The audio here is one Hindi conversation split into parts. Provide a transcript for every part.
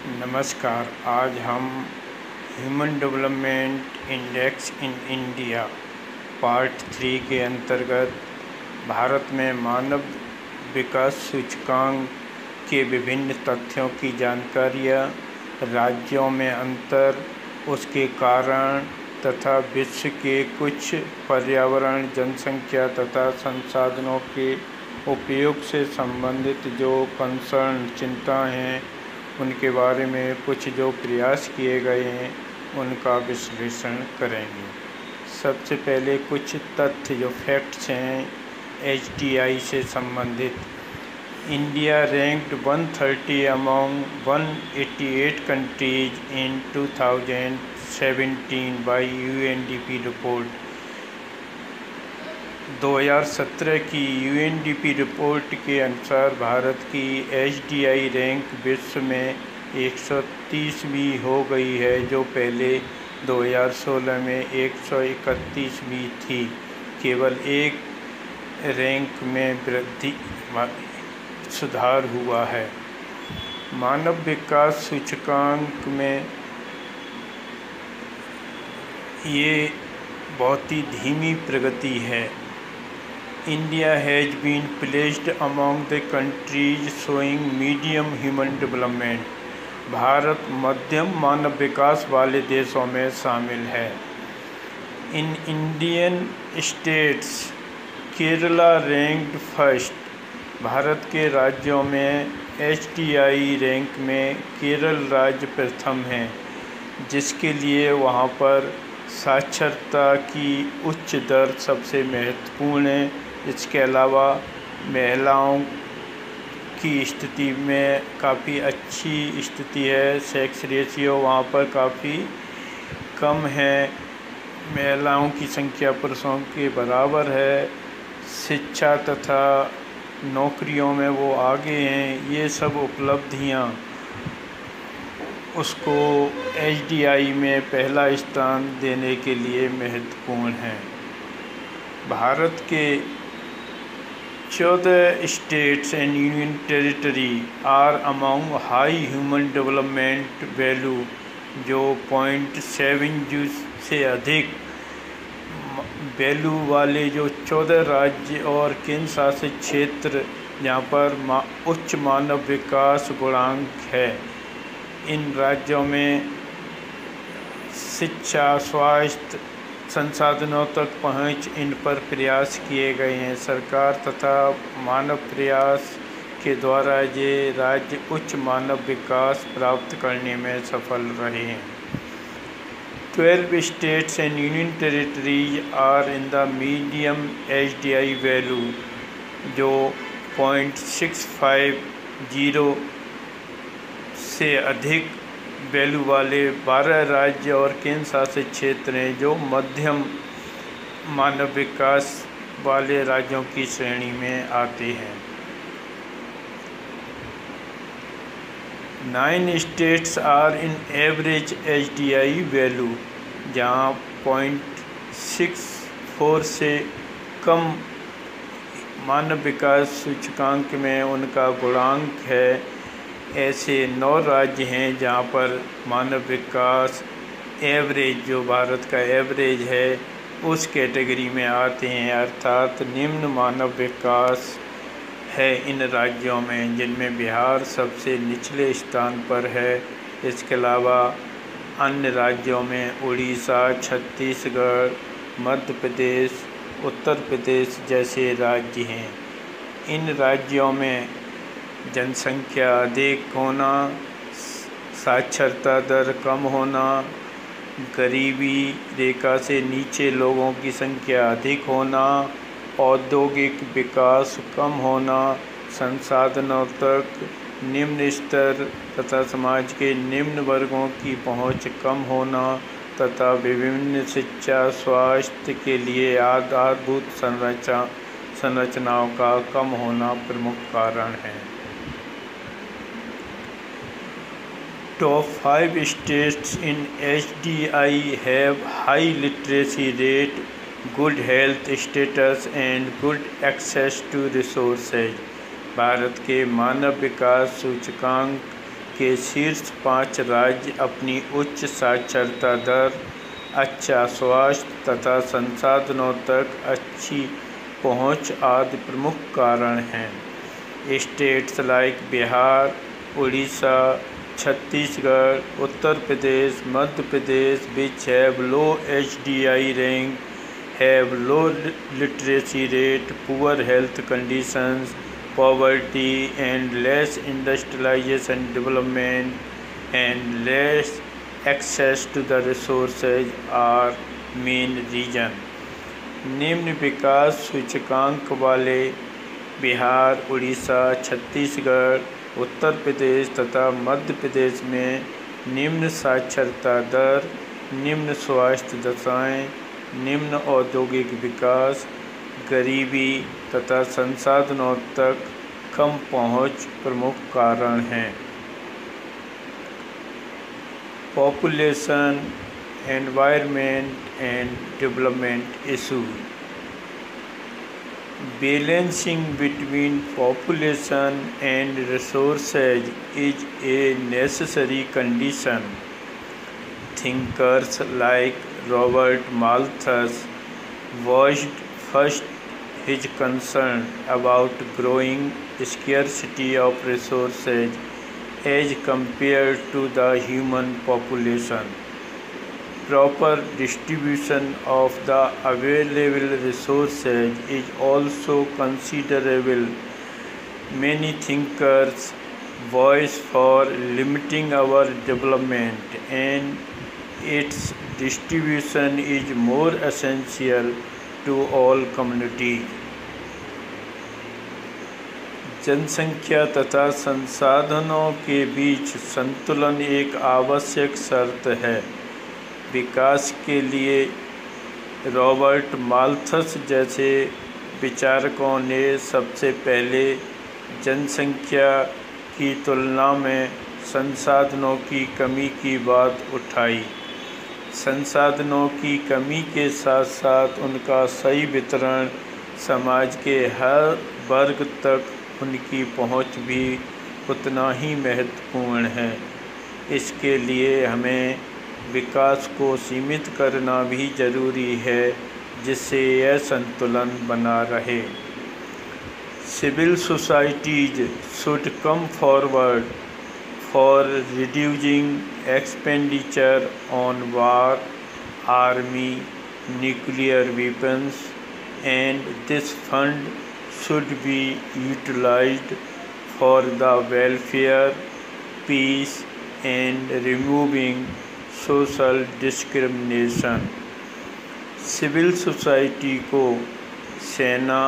नमस्कार। आज हम human development index in India part 3 के अंतर्गत भारत में मानव विकास सूचकांक के विभिन्न तथ्यों की जानकारियाँ, राज्यों में अंतर, उसके कारण तथा विश्व के कुछ पर्यावरण, जनसंख्या तथा संसाधनों के उपयोग से संबंधित जो कंसर्न चिंता हैं उनके बारे में कुछ जो प्रयास किए गए हैं उनका विश्लेषण करेंगे। सबसे पहले कुछ तथ्य जो फैक्ट्स हैं HDI से संबंधित। India ranked 130 among 188 countries in 2017 by UNDP report. 2017 की UNDP रिपोर्ट के अनुसार भारत की HDI रैंक विश्व में 130वीं हो गई है, जो पहले 2016 में 131वीं थी। केवल एक रैंक में सुधार हुआ है। मानव विकास सूचकांक में ये बहुत ही धीमी प्रगति है। India has been placed among the countries showing medium human development. Bharat मध्यम मानव विकास वाले देशों में शामिल है। In Indian states Kerala ranked first. Bharat के राज्यों में HDI रैंक में केरल राज्य प्रथम है, जिसके लिए वहाँ पर साक्षरता की उच्च दर सबसे महत्वपूर्ण है। इसके अलावा महिलाओं की स्थिति में काफ़ी अच्छी स्थिति है। सेक्स रेशियो वहाँ पर काफ़ी कम है। महिलाओं की संख्या पुरुषों के बराबर है। शिक्षा तथा नौकरियों में वो आगे हैं। ये सब उपलब्धियाँ उसको HDI में पहला स्थान देने के लिए महत्वपूर्ण हैं। भारत के 14 states and union territory are among high human development value, जो 0.7 से अधिक वैल्यू वाले जो 14 राज्य और केंद्र शासित क्षेत्र जहाँ पर उच्च मानव विकास गुणांक है। इन राज्यों में शिक्षा, स्वास्थ्य, संसाधनों तक पहुँच, इन पर प्रयास किए गए हैं। सरकार तथा मानव प्रयास के द्वारा ये राज्य उच्च मानव विकास प्राप्त करने में सफल रहे हैं। 12 states and union territories are in the medium HDI value, जो 0.650 से अधिक वैल्यू वाले 12 राज्य और केंद्र शासित क्षेत्र हैं, जो मध्यम मानव विकास वाले राज्यों की श्रेणी में आते हैं। 9 states are in average HDI value, जहाँ 0.64 से कम मानव विकास सूचकांक में उनका गुणांक है। ऐसे 9 राज्य हैं जहाँ पर मानव विकास एवरेज, जो भारत का एवरेज है, उस कैटेगरी में आते हैं, अर्थात निम्न मानव विकास है इन राज्यों में, जिनमें बिहार सबसे निचले स्थान पर है। इसके अलावा अन्य राज्यों में उड़ीसा, छत्तीसगढ़, मध्य प्रदेश, उत्तर प्रदेश जैसे राज्य हैं। इन राज्यों में जनसंख्या अधिक होना, साक्षरता दर कम होना, गरीबी रेखा से नीचे लोगों की संख्या अधिक होना, औद्योगिक विकास कम होना, संसाधनों तक निम्न स्तर तथा समाज के निम्न वर्गों की पहुंच कम होना तथा विभिन्न शिक्षा, स्वास्थ्य के लिए आधारभूत संरचनाओं का कम होना प्रमुख कारण है। Top 5 states in HDI have high literacy rate, good health status and good access to resources. Bharat के मानव विकास सूचकांक के शीर्ष 5 राज्य अपनी उच्च साक्षरता दर, अच्छा स्वास्थ्य तथा संसाधनों तक अच्छी पहुंच आदि प्रमुख कारण हैं। States like Bihar, Orissa, Chhattisgarh, Uttar Pradesh, Madhya Pradesh which have low HDI rank, have low literacy rate, poor health conditions, poverty and less industrialization development and less access to the resources are main reason। निम्न विकास सूचकांक वाले बिहार, उड़ीसा, छत्तीसगढ़, उत्तर प्रदेश तथा मध्य प्रदेश में निम्न साक्षरता दर, निम्न स्वास्थ्य दशाएं, निम्न औद्योगिक विकास, गरीबी तथा संसाधनों तक कम पहुंच प्रमुख कारण हैं। Population, environment and development issue. Balancing between population and resources is a necessary condition। Thinkers like Robert Malthus voiced first his concern about growing scarcity of resources as compared to the human population। Proper distribution of the available resources is also considerable। Many thinkers voice for limiting our development and its distribution is more essential to all communities। जनसंख्या तथा संसाधनों के बीच संतुलन एक आवश्यक शर्त है। विकास के लिए रॉबर्ट माल्थस जैसे विचारकों ने सबसे पहले जनसंख्या की तुलना में संसाधनों की कमी की बात उठाई। संसाधनों की कमी के साथ साथ उनका सही वितरण, समाज के हर वर्ग तक उनकी पहुंच भी उतना ही महत्वपूर्ण है। इसके लिए हमें विकास को सीमित करना भी जरूरी है, जिससे यह संतुलन बना रहे। Civil societies should come forward for reducing expenditure on war, army, nuclear weapons and this fund should be utilized for the welfare, peace and removing social discrimination। Civil society को सेना,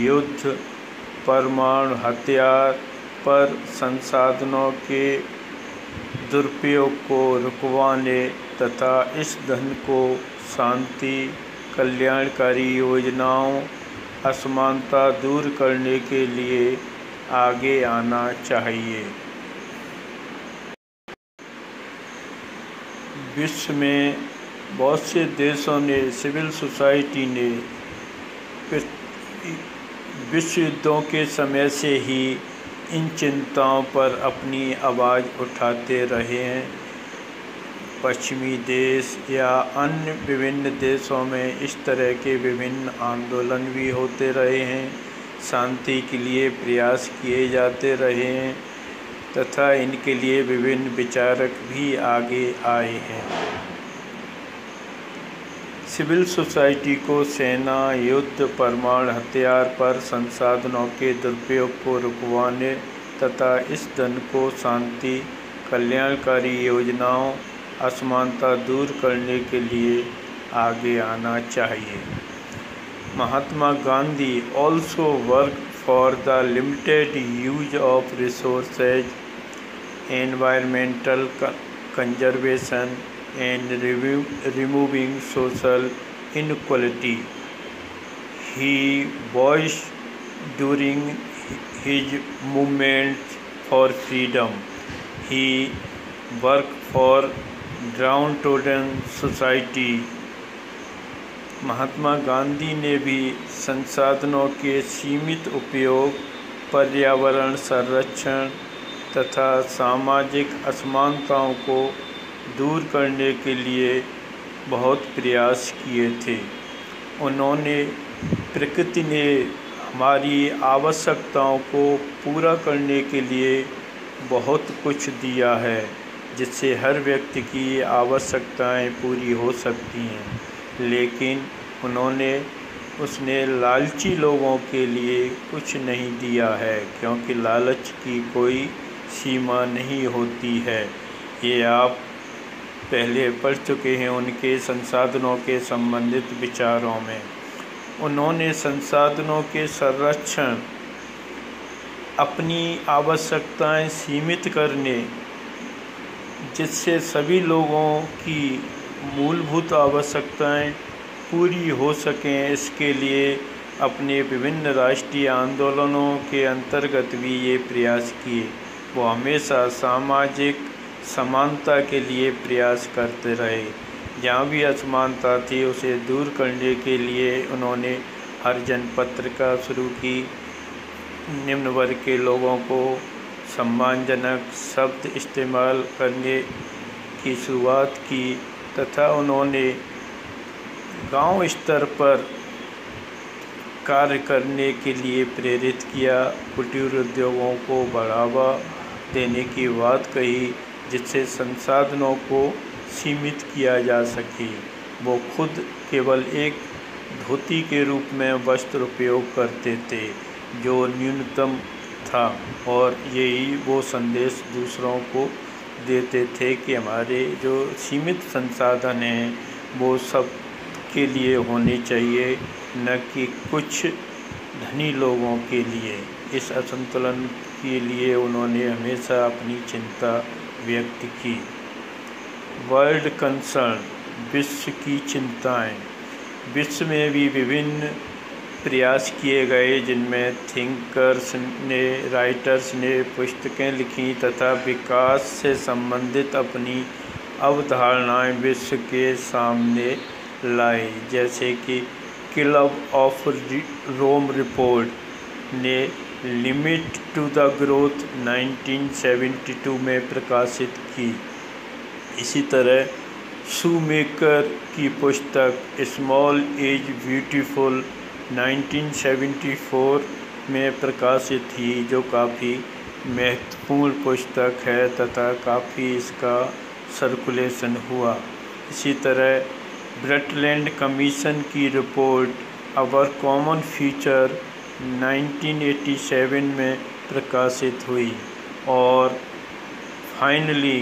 युद्ध, परमाणु हथियार पर संसाधनों के दुरुपयोग को रुकवाने तथा इस धन को शांति, कल्याणकारी योजनाओं, असमानता दूर करने के लिए आगे आना चाहिए। विश्व में बहुत से देशों ने, सिविल सोसाइटी ने विश्व युद्धों के समय से ही इन चिंताओं पर अपनी आवाज़ उठाते रहे हैं। पश्चिमी देश या अन्य विभिन्न देशों में इस तरह के विभिन्न आंदोलन भी होते रहे हैं, शांति के लिए प्रयास किए जाते रहे हैं तथा इनके लिए विभिन्न विचारक भी आगे आए हैं। सिविल सोसाइटी को सेना, युद्ध, परमाणु हथियार पर संसाधनों के दुरुपयोग को रुकवाने तथा इस धन को शांति, कल्याणकारी योजनाओं, असमानता दूर करने के लिए आगे आना चाहिए। Mahatma Gandhi also worked for the limited use of resources, environmental conservation and removing social inequality। He voiced during his movement for freedom। He worked for downtrodden society। Mahatma Gandhi ने भी संसाधनों के सीमित उपयोग, पर्यावरण संरक्षण, तथा सामाजिक असमानताओं को दूर करने के लिए बहुत प्रयास किए थे। उन्होंने प्रकृति ने हमारी आवश्यकताओं को पूरा करने के लिए बहुत कुछ दिया है, जिससे हर व्यक्ति की आवश्यकताएं पूरी हो सकती हैं, लेकिन उसने लालची लोगों के लिए कुछ नहीं दिया है, क्योंकि लालच की कोई सीमा नहीं होती है। ये आप पहले पढ़ चुके हैं उनके संसाधनों के संबंधित विचारों में। उन्होंने संसाधनों के संरक्षण, अपनी आवश्यकताएं सीमित करने, जिससे सभी लोगों की मूलभूत आवश्यकताएं पूरी हो सकें, इसके लिए अपने विभिन्न राष्ट्रीय आंदोलनों के अंतर्गत भी ये प्रयास किए। वो हमेशा सामाजिक समानता के लिए प्रयास करते रहे। जहाँ भी असमानता थी उसे दूर करने के लिए उन्होंने हरिजन पत्रिका शुरू की, निम्न वर्ग के लोगों को सम्मानजनक शब्द इस्तेमाल करने की शुरुआत की, तथा उन्होंने गांव स्तर पर कार्य करने के लिए प्रेरित किया। कुटीर उद्योगों को बढ़ावा देने की बात कही, जिससे संसाधनों को सीमित किया जा सके। वो खुद केवल एक धोती के रूप में वस्त्र उपयोग करते थे, जो न्यूनतम था, और यही वो संदेश दूसरों को देते थे कि हमारे जो सीमित संसाधन हैं वो सब के लिए होने चाहिए, न कि कुछ धनी लोगों के लिए। इस असंतुलन के लिए उन्होंने हमेशा अपनी चिंता व्यक्त की। वर्ल्ड कंसर्न, विश्व की चिंताएं। विश्व में भी विभिन्न प्रयास किए गए, जिनमें थिंकर्स ने, राइटर्स ने पुस्तकें लिखी तथा विकास से संबंधित अपनी अवधारणाएं विश्व के सामने लाई। जैसे कि क्लब ऑफ रोम रिपोर्ट ने लिमिट टू द ग्रोथ 1972 में प्रकाशित की। इसी तरह शूमेकर की पुस्तक स्मॉल एज ब्यूटीफुल 1974 में प्रकाशित थी, जो काफ़ी महत्वपूर्ण पुस्तक है तथा काफ़ी इसका सर्कुलेशन हुआ। इसी तरह ब्रटलैंड कमीशन की रिपोर्ट आवर कॉमन फ्यूचर 1987 में प्रकाशित हुई। और finally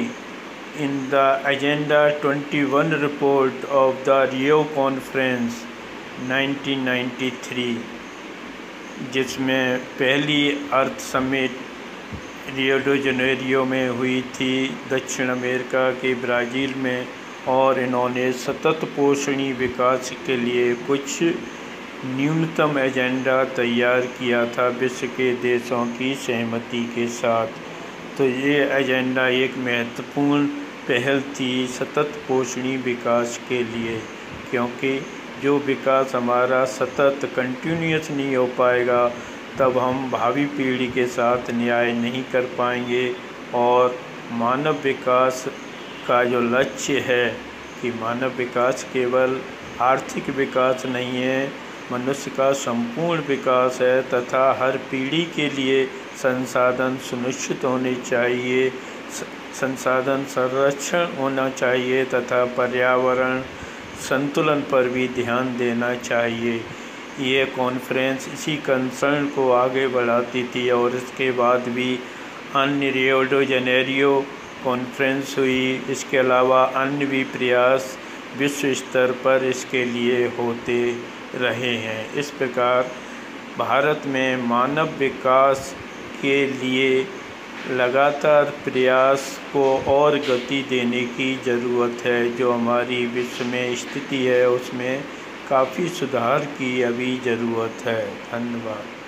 in the agenda 21 report of the Rio conference 1993, जिसमें पहली अर्थ समिट रियो डी जनेरियो में हुई थी, दक्षिण अमेरिका के ब्राज़ील में, और इन्होंने सतत पोषणीय विकास के लिए कुछ न्यूनतम एजेंडा तैयार किया था विश्व के देशों की सहमति के साथ। तो ये एजेंडा एक महत्वपूर्ण पहल थी सतत पोषणीय विकास के लिए, क्योंकि जो विकास हमारा सतत कंटिन्यूअस नहीं हो पाएगा, तब हम भावी पीढ़ी के साथ न्याय नहीं कर पाएंगे। और मानव विकास का जो लक्ष्य है कि मानव विकास केवल आर्थिक विकास नहीं है, मनुष्य का संपूर्ण विकास है, तथा हर पीढ़ी के लिए संसाधन सुनिश्चित होने चाहिए, संसाधन संरक्षण होना चाहिए तथा पर्यावरण संतुलन पर भी ध्यान देना चाहिए। ये कॉन्फ्रेंस इसी कंसर्न को आगे बढ़ाती थी, और इसके बाद भी अन्य रियो डी जनेरियो कॉन्फ्रेंस हुई। इसके अलावा अन्य भी प्रयास विश्व स्तर पर इसके लिए होते रहे हैं। इस प्रकार भारत में मानव विकास के लिए लगातार प्रयास को और गति देने की ज़रूरत है। जो हमारी विश्व में स्थिति है उसमें काफ़ी सुधार की अभी ज़रूरत है। धन्यवाद।